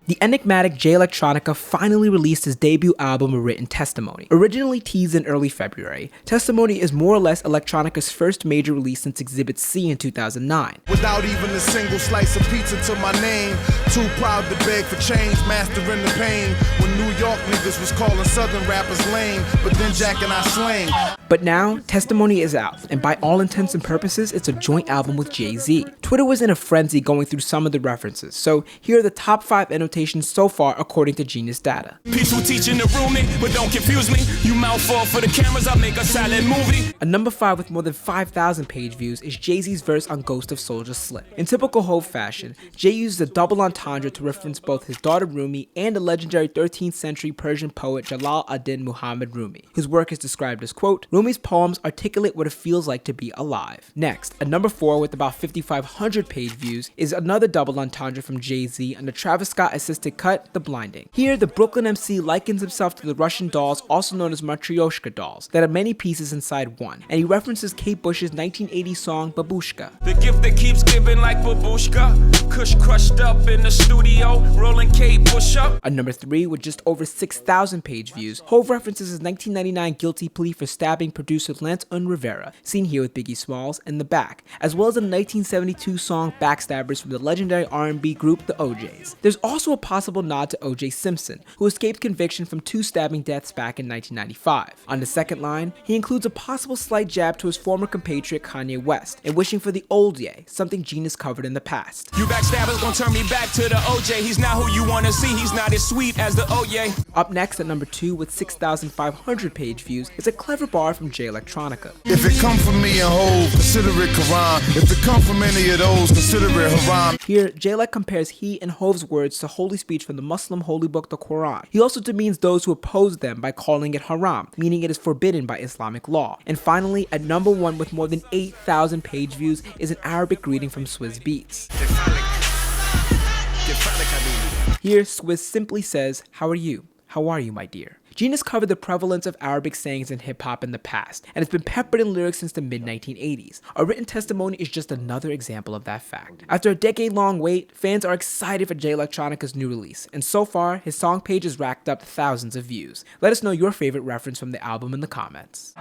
The enigmatic Jay Electronica finally released his debut album, A Written Testimony. Originally teased in early February, Testimony is more or less Electronica's first major release since Exhibit C in 2009. Without even a single slice of pizza to my name, too proud to beg for change, mastering the pain. When New York niggas was calling Southern rappers lame, but then Jack and I slang. But now, Testimony is out, and by all intents and purposes, it's a joint album with Jay-Z. Twitter was in a frenzy going through some of the references, so here are the top 5 annotations so far according to Genius Data. Peaceful teaching the roomie, but don't confuse me. You mouthful for the cameras, I'll make a silent movie. A number 5 with more than 5,000 page views is Jay-Z's verse on Ghost of Soulja Slim. In typical Hov fashion, Jay uses a double entendre to reference both his daughter Rumi and the legendary 13th century Persian poet Jalal ad-Din Muhammad Rumi, whose work is described as, quote, Rumi's poems articulate what it feels like to be alive. Next, a number 4 with about 5,500 page views is another double entendre from Jay-Z on the Travis Scott assisted cut, The Blinding. Here, the Brooklyn MC likens himself to the Russian dolls, also known as Matryoshka dolls, that have many pieces inside one, and he references Kate Bush's 1980 song, Babushka. The gift that keeps giving like Babushka, Kush crushed up in the studio, rolling Kate Bush up. A number 3 with just over 6,000 page views, Hov references his 1999 guilty plea for stabbing producer Lance Rivera, seen here with Biggie Smalls, in the back, as well as the 1972 song Backstabbers from the legendary R&B group The OJs. There's also a possible nod to O.J. Simpson, who escaped conviction from 2 stabbing deaths back in 1995. On the second line, he includes a possible slight jab to his former compatriot Kanye West, and wishing for the old Ye, something Genius covered in the past. You backstabbers gon' turn me back to the OJ. He's not who you wanna see, he's not as sweet as the OJ. Up next at number 2 with 6,500 page views is a clever bar from Jay Electronica. If it come from me and Hov, consider it Quran. If it come from any of those, consider it Haram. Here, Jay-Elec compares he and Hov's words to holy speech from the Muslim holy book, the Quran. He also demeans those who oppose them by calling it haram, meaning it is forbidden by Islamic law. And finally, at number 1 with more than 8,000 page views is an Arabic greeting from Swizz Beatz. Here, Swizz simply says, "How are you? How are you, my dear?" Genius covered the prevalence of Arabic sayings in hip-hop in the past, and it's been peppered in lyrics since the mid-1980s. A Written Testimony is just another example of that fact. After a decade-long wait, fans are excited for Jay Electronica's new release, and so far, his song page has racked up thousands of views. Let us know your favorite reference from the album in the comments.